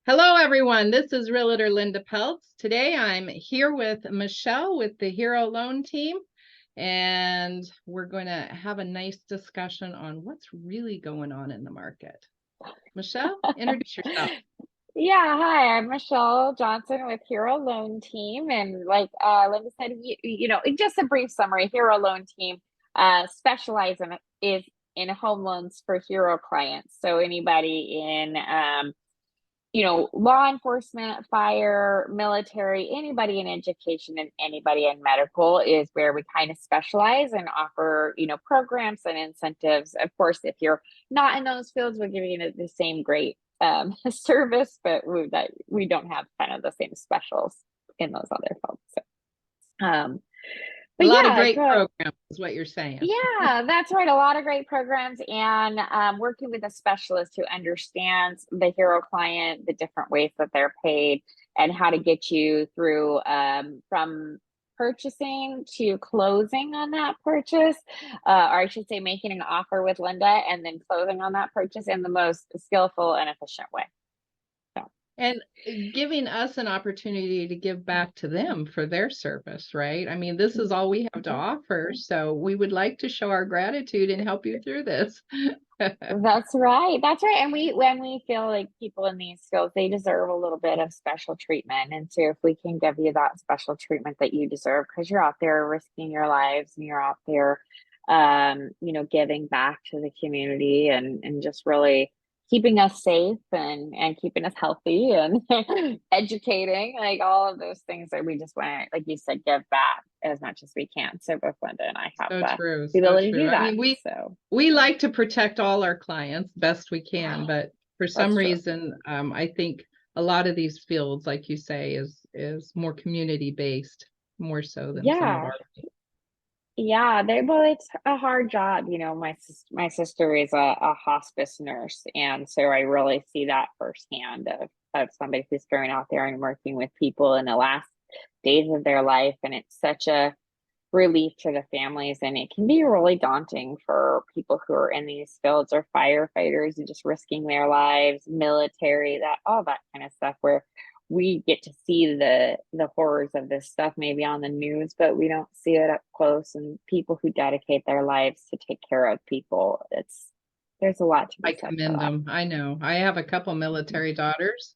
Hello, everyone. This is Realtor Linda Peltz. Today, I'm here with Michelle with the Hero Loan Team, and we're going to have a nice discussion on what's really going on in the market. Michelle, introduce yourself. Yeah, hi, I'm Michelle Johnson with Hero Loan Team. And like Linda said, just a brief summary, Hero Loan Team specialize in home loans for Hero clients. So anybody in law enforcement, fire, military, anybody in education, and anybody in medical is where we kind of specialize and offer, programs and incentives. Of course, if you're not in those fields, we're giving you the same great service, but we don't have kind of the same specials in those other fields. So, A but lot of yeah, great good. programs is what you're saying. Yeah, that's right. A lot of great programs and working with a specialist who understands the hero client, the different ways that they're paid, and how to get you through from purchasing to closing on that purchase, or I should say, making an offer with Linda and then closing on that purchase in the most skillful and efficient way. So. And giving us an opportunity to give back to them for their service, right? I mean, this is all we have to offer. So we would like to show our gratitude and help you through this. That's right. That's right. And when we feel like people in these fields, they deserve a little bit of special treatment. And so if we can give you that special treatment that you deserve, because you're out there risking your lives and you're out there, giving back to the community and just really keeping us safe and keeping us healthy and educating, like all of those things that we just want to, like you said, give back as much as we can. So both Linda and I have So true, the so ability to true. do I that. mean, So we like to protect all our clients best we can, but for some that's true. reason, I think a lot of these fields, like you say, is more community based, more so than some of Yeah. our. Yeah, it's a hard job. My sister is a hospice nurse, and so I really see that firsthand of somebody who's going out there and working with people in the last days of their life, and it's such a relief to the families, and it can be really daunting for people who are in these fields or firefighters and just risking their lives, military, that all that kind of stuff, where we get to see the horrors of this stuff maybe on the news, but we don't see it up close. And people who dedicate their lives to take care of people, there's a lot to I be said for commend that. them. I know. I have a couple military daughters,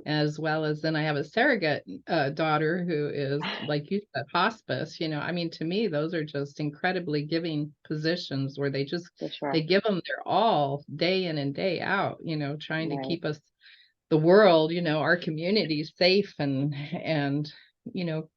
as well as then I have a surrogate daughter who is, like you said, hospice. I mean, to me, those are just incredibly giving positions where For they sure. give them their all day in and day out, trying to Right. keep us, the world, our communities safe and, you know,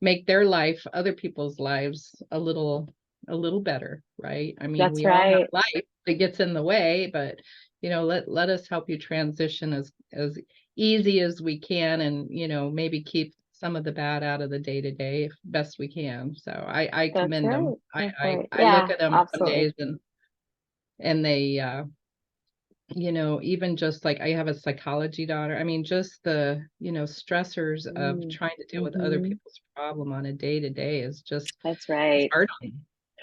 make their life, other people's lives a little better, right? I mean, That's we all have right. life that gets in the way, but let us help you transition as easy as we can, and maybe keep some of the bad out of the day to day best we can. So I That's commend them. right. I, That's I right. I look Yeah, at them some absolutely. days, and they even just like I have a psychology daughter. I mean, just the, stressors of trying to deal with other Mm-hmm. people's problem on a day to day is just, That's it's right. hard on you.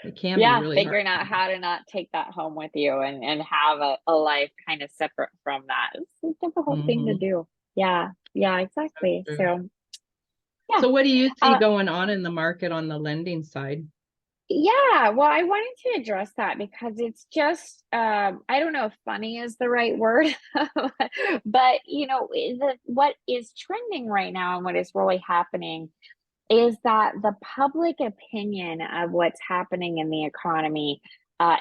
It can be Yeah, really hard figuring on out you. how to not take that home with you and have a life kind of separate from that. It's a difficult thing to Mhm. do. Yeah, So exactly. true. So yeah. So what do you see Uh going on in the market on the lending side? yeah, well, I wanted to address that because it's just I don't know if funny is the right word, but what is trending right now and what is really happening is that the public opinion of what's happening in the economy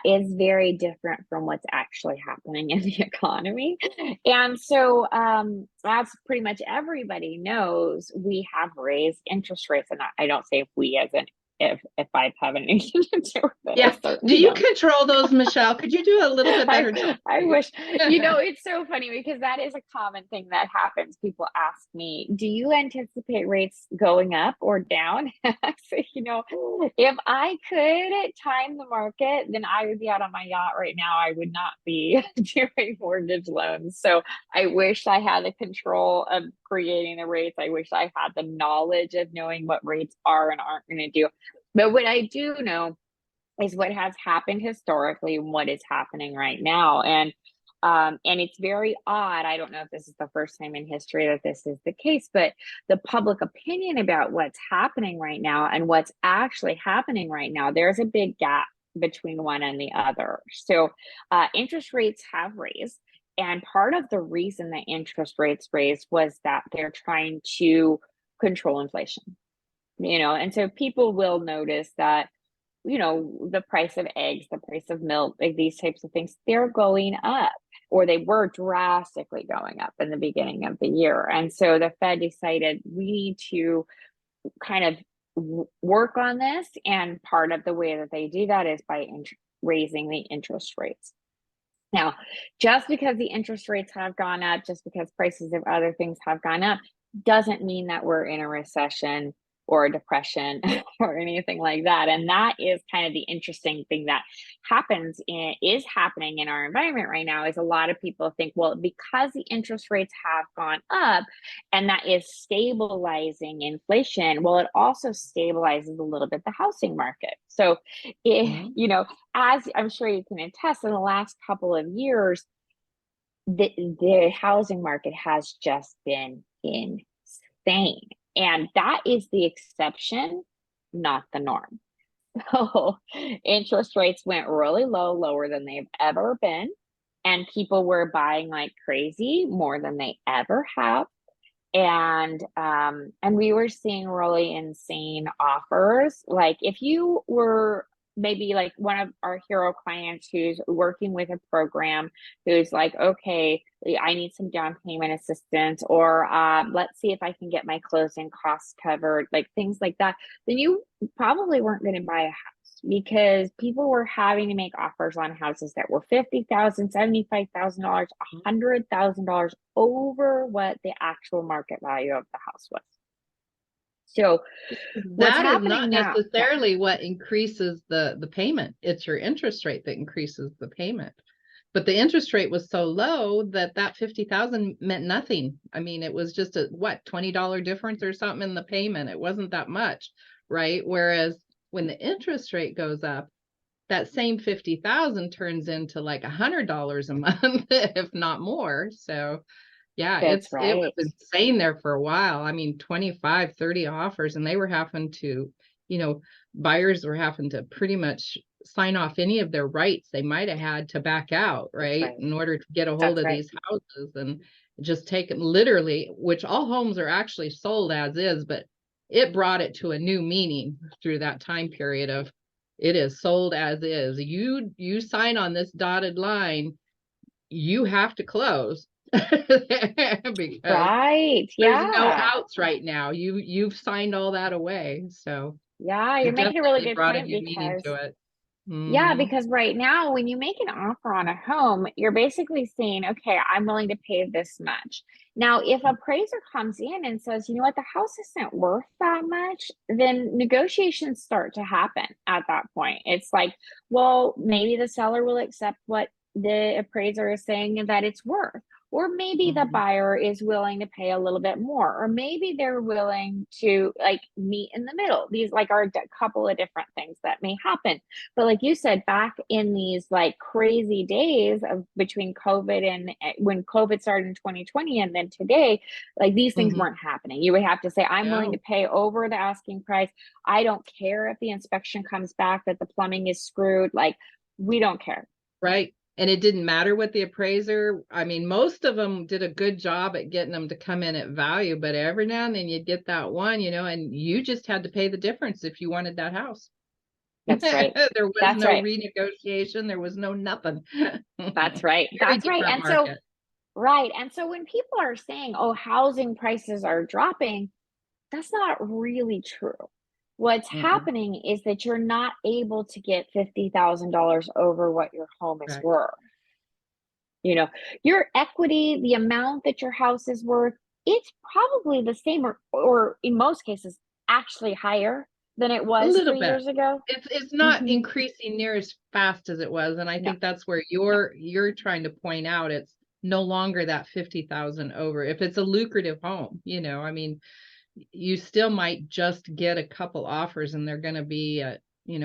is very different from what's actually happening in the economy. And so, as pretty much everybody knows, we have raised interest rates. And I don't say if we as in if I have anything to do with it, I Yeah. Do certainly you don't. control those, Michelle? Could you do a little bit better job, I please? wish, it's so funny because that is a common thing that happens. People ask me, do you anticipate rates going up or down? So, if I could time the market, then I would be out on my yacht right now. I would not be doing mortgage loans. So I wish I had the control of creating the rates. I wish I had the knowledge of knowing what rates are and aren't going to do. But what I do know is what has happened historically and what is happening right now. And And it's very odd. I don't know if this is the first time in history that this is the case, but the public opinion about what's happening right now and what's actually happening right now, there's a big gap between one and the other. So interest rates have raised. And part of the reason that interest rates raised was that they're trying to control inflation, and so people will notice that, the price of eggs, the price of milk, like these types of things, they're going up, or they were drastically going up in the beginning of the year. And so the Fed decided we need to kind of work on this. And part of the way that they do that is by raising the interest rates. Now, just because the interest rates have gone up, just because prices of other things have gone up, doesn't mean that we're in a recession or a depression or anything like that. And that is kind of the interesting thing that is happening in our environment right now, is a lot of people think, well, because the interest rates have gone up and that is stabilizing inflation, well, it also stabilizes a little bit the housing market. So, as I'm sure you can attest, in the last couple of years, the housing market has just been insane. And that is the exception, not the norm. So interest rates went really low, lower than they've ever been. And people were buying like crazy, more than they ever have. And we were seeing really insane offers. Like if you were maybe like one of our hero clients who's working with a program, who's like, okay, I need some down payment assistance, or let's see if I can get my closing costs covered, like things like that, then you probably weren't going to buy a house, because people were having to make offers on houses that were $50,000, $75,000, $100,000 over what the actual market value of the house was. So what's That is happening not now? necessarily what increases the payment. It's your interest rate that increases the payment. But the interest rate was so low that 50,000 meant nothing. I mean, it was just a $20 difference or something in the payment. It wasn't that much, right? Whereas when the interest rate goes up, that same 50,000 turns into like $100 a month, if not more. So yeah, it That's was right. insane there for a while. I mean, 25, 30 offers, and they were having to, buyers were having to pretty much sign off any of their rights they might have had to back out, That's right? right. In order to get a hold That's of right. these houses, and just take literally, which all homes are actually sold as is, but it brought it to a new meaning through that time period of it is sold as is. You sign on this dotted line, you have to close. Because Right. there's no Yeah. outs right now. You've signed all that away. So Yeah. You're it making a really definitely good brought a point, new meaning because to it. yeah, Hmm. because right now, when you make an offer on a home, you're basically saying, okay, I'm willing to pay this much. Now, if a appraiser comes in and says, you know what, the house isn't worth that much, then negotiations start to happen at that point. It's like, well, maybe the seller will accept what the appraiser is saying that it's worth. Or maybe the Hmm. buyer is willing to pay a little bit more, or maybe they're willing to like meet in the middle. These like are a couple of different things that may happen. But like you said, back in these like crazy days of between COVID and when COVID started in 2020 and then today, like these things Hmm. weren't happening. You would have to say, I'm willing to No, pay over the asking price. I don't care if the inspection comes back that the plumbing is screwed. Like, we don't care. right. And it didn't matter what the appraiser, I mean, most of them did a good job at getting them to come in at value, but every now and then you'd get that one, and you just had to pay the difference if you wanted that house. That's right. There was That's no right. renegotiation. There was no nothing. That's right. Very That's right. different And so, market. right. And so when people are saying, oh, housing prices are dropping, that's not really true. What's Mm-mm. happening is that you're not able to get $50,000 over what your home is Right. worth. You know, your equity, the amount that your house is worth, it's probably the same, or in most cases, actually higher than it A was little 3 bit. years ago. It's not Mhm. increasing near as fast as it was, and I No, think that's where no, you're trying to point out it's no longer that 50,000 over. If it's a lucrative home, I mean, you still might just get a couple offers and they're going to be at,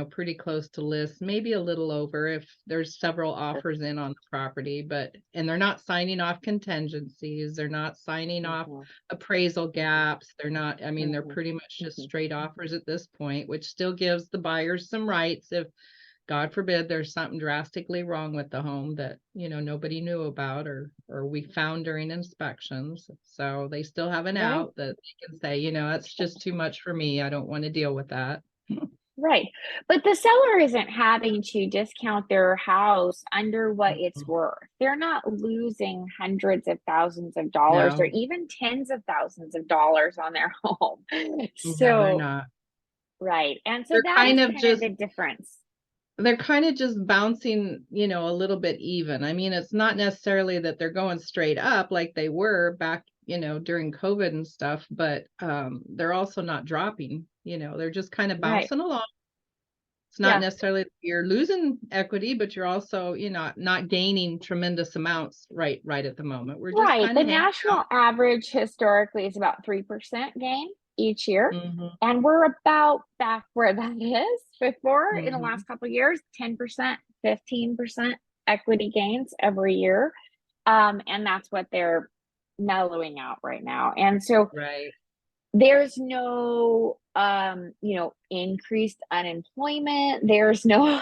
pretty close to list, maybe a little over if there's several offers in on the property, and they're not signing off contingencies, they're not signing off appraisal gaps, they're not, I mean, they're pretty much just straight offers at this point, which still gives the buyers some rights if, God forbid, there's something drastically wrong with the home that, nobody knew about or we found during inspections. So they still have an out that they can say, it's just too much for me. I don't want to deal with that. Right. But the seller isn't having to discount their house under what it's worth. They're not losing hundreds of thousands of dollars or even tens of thousands of dollars on their home. No, So, they're not. right. And so They're that kind is of kind just of the difference. They're kind of just bouncing, a little bit even. I mean, it's not necessarily that they're going straight up like they were back, during COVID and stuff, but they're also not dropping, they're just kind of Right. bouncing along. It's not necessarily that you're losing equity, but you're also, not gaining tremendous amounts right at the moment. We're just Right. kind The of hanging national out. average historically is about 3% gain each year. Mhm, And we're about back where that is before in the mhm. last couple of years, 10%, 15% equity gains every year. And that's what they're mellowing out right now. And so Right. there's no increased unemployment. There's no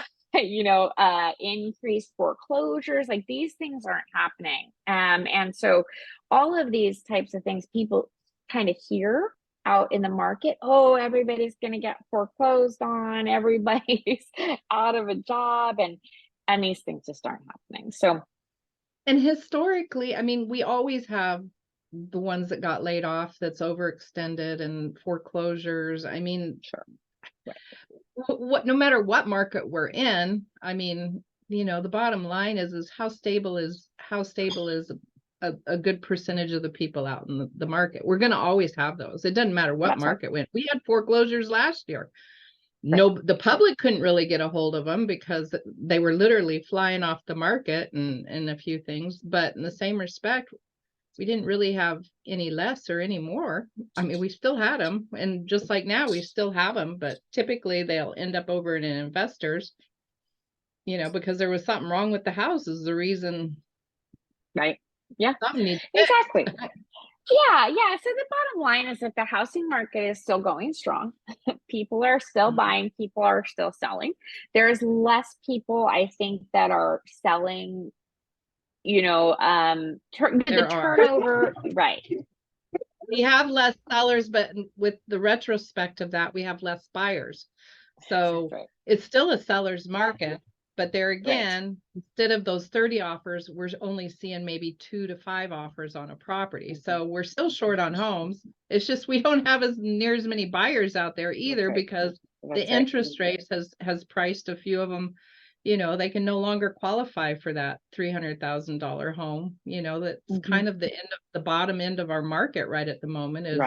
increased foreclosures. Like these things aren't happening. And so all of these types of things people kind of hear out in the market. Oh, everybody's going to get foreclosed on, everybody's out of a job, and these things just aren't happening. So And historically, I mean, we always have the ones that got laid off that's overextended and foreclosures. I mean, sure. Right. no matter what market we're in, I mean, the bottom line is how stable is a good percentage of the people out in the market. We're going to always have those. It doesn't matter what That's right. market we're in. We had foreclosures last year. Right. No, the public couldn't really get a hold of them because they were literally flying off the market and a few things. But in the same respect, we didn't really have any less or any more. I mean, we still had them. And just like now, we still have them, but typically they'll end up over in investors, because there was something wrong with the house is the reason. Right. Yeah, Something needs exactly. Yeah. So the bottom line is that the housing market is still going strong. People are still buying, people are still selling. There's less people, I think, that are selling, the turnover, right. We have less sellers, but with the retrospect of that, we have less buyers. So it's still a seller's market, but there again, instead of those 30 offers, we're only seeing maybe 2 to 5 offers on a property. So we're still short on homes. It's just we don't have near as many buyers out there either because the interest rates has priced a few of them. They can no longer qualify for that $300,000 home. That's kind of the bottom end of our market right at the moment is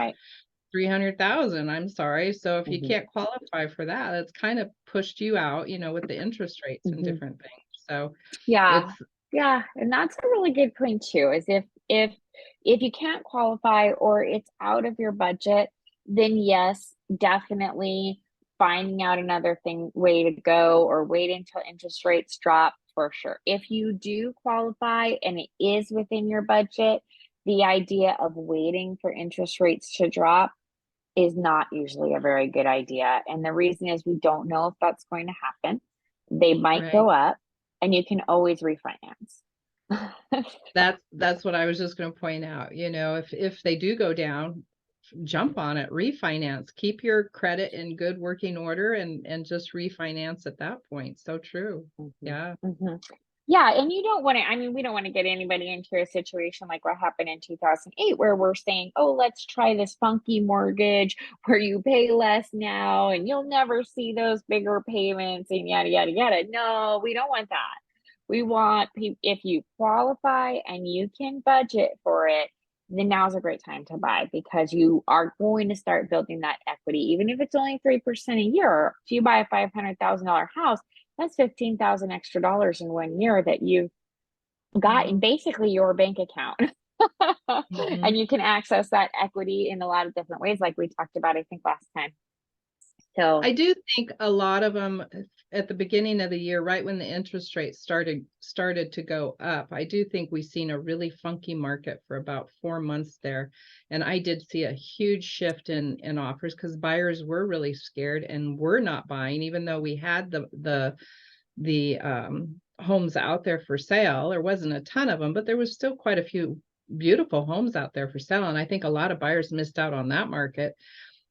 300,000. I'm sorry. So if you can't qualify for that, it's kind of pushed you out, with the interest rates and different things. So yeah, and that's a really good point too. Is if you can't qualify or it's out of your budget, then yes, definitely finding out another way to go or wait until interest rates drop for sure. If you do qualify and it is within your budget, the idea of waiting for interest rates to drop is not usually a very good idea. And the reason is we don't know if that's going to happen. They might go up and you can always refinance. That's what I was just going to point out. If they do go down, jump on it, refinance, keep your credit in good working order and just refinance at that point. So true. Yeah. Yeah, and you don't want to, I mean, we don't want to get anybody into a situation like what happened in 2008 where we're saying, oh, let's try this funky mortgage where you pay less now and you'll never see those bigger payments and yada, yada, yada. No, we don't want that. We want if you qualify and you can budget for it, then now's a great time to buy because you are going to start building that equity. Even if it's only 3% a year, if you buy a $500,000 house, that's $15,000 extra dollars in 1 year that you've got in basically your bank account. And you can access that equity in a lot of different ways, like we talked about, I think, last time. So I do think a lot of them at the beginning of the year, right when the interest rates started to go up, I do think we've seen a really funky market for about 4 months there. And I did see a huge shift in offers because buyers were really scared and were not buying, even though we had the homes out there for sale. There wasn't a ton of them, but there was still quite a few beautiful homes out there for sale. And I think a lot of buyers missed out on that market.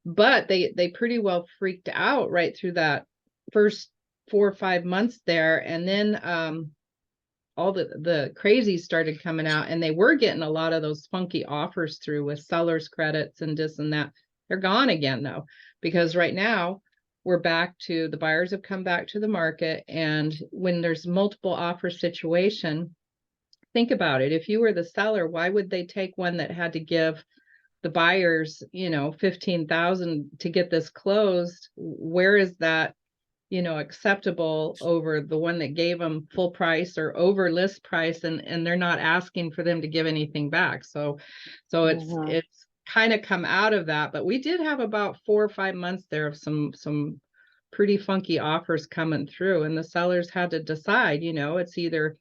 But they pretty well freaked out right through that first 4 or 5 months there. And then all the crazies started coming out, and they were getting a lot of those funky offers through with sellers credits and this and that. They're gone again though, because right now we're back to the buyers have come back to the market. And when there's multiple offer situation, think about it. If you were the seller, why would they take one that had to give the buyers, 15,000 to get this closed? Where is that, acceptable over the one that gave them full price or over list price, and they're not asking for them to give anything back. So it's kind of come out of that. But we did have about 4 or 5 months there of some pretty funky offers coming through, and the sellers had to decide, it's either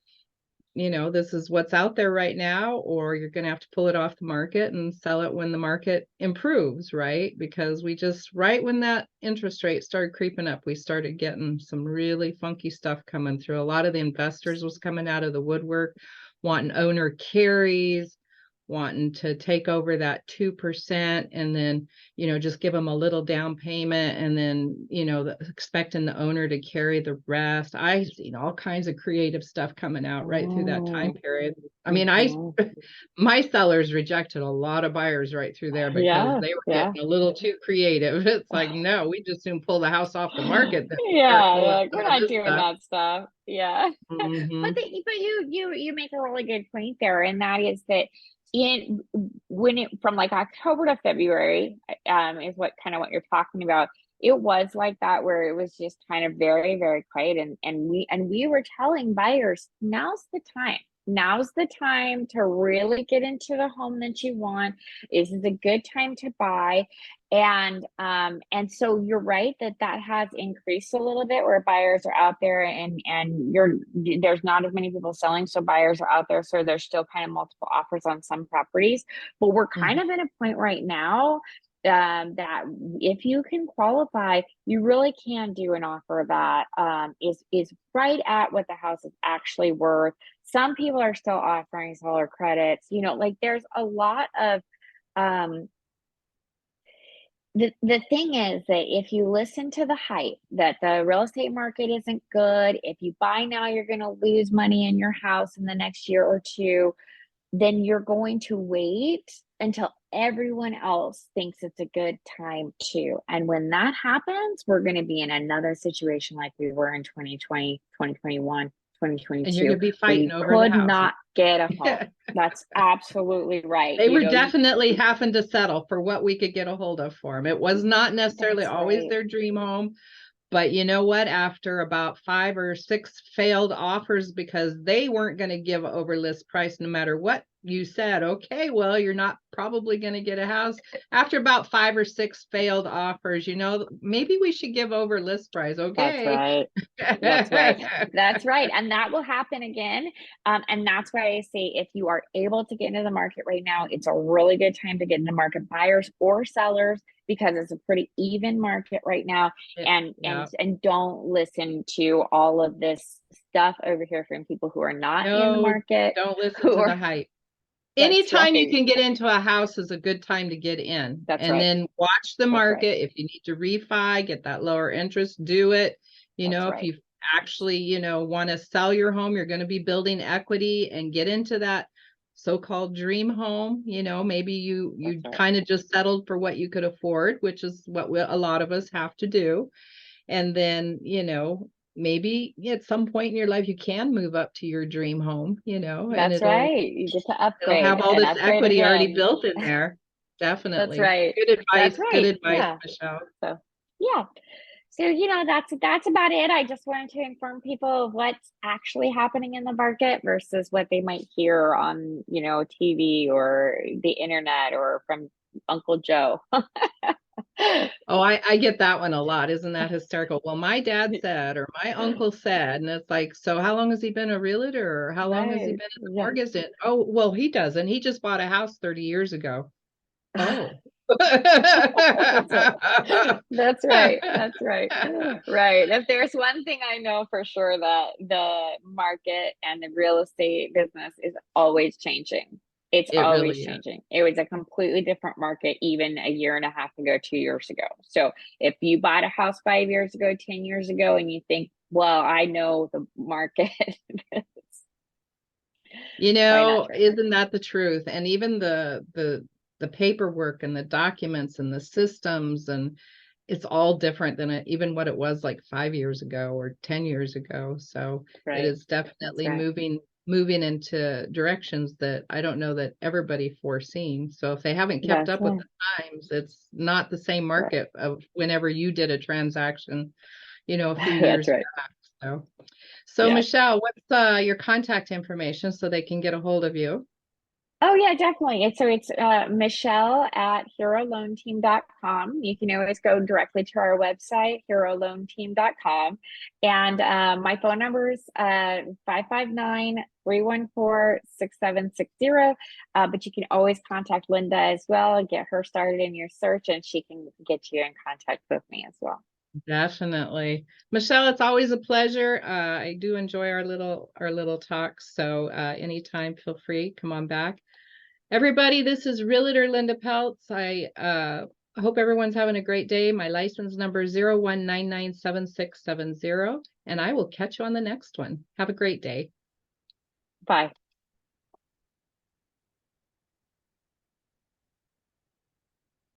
this is what's out there right now, or you're going to have to pull it off the market and sell it when the market improves, right? Because we just, right when that interest rate started creeping up, we started getting some really funky stuff coming through. A lot of the investors was coming out of the woodwork, wanting owner carries, wanting to take over that 2% and then, just give them a little down payment and then, expecting the owner to carry the rest. I've seen all kinds of creative stuff coming out right through that time period. I mean, my sellers rejected a lot of buyers right through there because they were getting a little too creative. It's like, no, we just soon pull the house off the market. Like, we're not doing that stuff. Yeah. Mm-hmm. But you make a really good point there, and that is that from like October to February is what you're talking about. It was like that, where it was just kind of very, very quiet, and we were telling buyers, now's the time to really get into the home that you want. This is a good time to buy. And so you're right that has increased a little bit, where buyers are out there and there's not as many people selling, so buyers are out there, so there's still kind of multiple offers on some properties. But we're kind of in a point right now that if you can qualify, you really can do an offer that is right at what the house is actually worth. Some people are still offering seller credits, like there's a lot of the thing is that if you listen to the hype that the real estate market isn't good, if you buy now, you're going to lose money in your house in the next year or two, then you're going to wait until everyone else thinks it's a good time too. And when that happens, we're going to be in another situation like we were in 2020, 2021. 2022. And you're going to be fighting over the house. Could not get a home. That's absolutely right. They were definitely having to settle for what we could get a hold of for them. It was not necessarily always their dream home. But you know what? After about 5 or 6 failed offers because they weren't going to give over list price no matter what you said, okay, well, you're not probably going to get a house. After about 5 or 6 failed offers, maybe we should give over list price. Okay. That's right. That's right. And that will happen again. And that's why I say, if you are able to get into the market right now, it's a really good time to get into the market, buyers or sellers, because it's a pretty even market right now. And don't listen to all of this stuff over here from people who are not in the market. Don't listen to the hype. Anytime you can get into a house is a good time to get in. Then watch the market. If you need to refi, get that lower interest, do it. If you actually, want to sell your home, you're going to be building equity and get into that so-called dream home. Maybe you kind of just settled for what you could afford, which is what a lot of us have to do. And then, maybe at some point in your life you can move up to your dream home, That's right. You get to upgrade. It'll have all this equity already built in there. Definitely. That's right. Good advice. Good advice, Michelle. So that's about it. I just wanted to inform people of what's actually happening in the market versus what they might hear on, TV or the internet or from Uncle Joe. Oh, I get that one a lot. Isn't that hysterical? Well, my dad said, or my uncle said, and it's like, so how long has he been a realtor, or how long has he Right. been in the Yeah. mortgage? Oh, well, he doesn't. He just bought a house 30 years ago. Oh. That's right. That's right. That's right. Right. If there's one thing I know for sure, that the market and the real estate business is always changing. It's It always really is. changing. It was a completely different market even a year and a half ago, 2 years ago. So if you bought a house 5 years ago, 10 years ago, and you think, well, I know the market, You probably not know, true. isn't that the truth? And even the paperwork and the documents and the systems, and it's all different than even what it was like 5 years ago or 10 years ago. So it Right. is That's definitely right. moving into directions that I don't know that everybody foreseen. So if they haven't kept That's up with right. the times, it's not the same Right. market of whenever you did a transaction, a few That's years right. back. So Yeah. Michelle, what's your contact information so they can get a hold of you? Oh yeah, definitely. It's Michelle at heroloanteam.com. You can always go directly to our website, heroloanteam.com. And my phone number is 559-314-6760. But you can always contact Linda as well and get her started in your search, and she can get you in contact with me as well. Definitely. Michelle, it's always a pleasure. I do enjoy our little talks. So anytime, feel free, come on back. Everybody, this is Realtor Linda Peltz. I hope everyone's having a great day. My license number is 01997670, and I will catch you on the next one. Have a great day. Bye.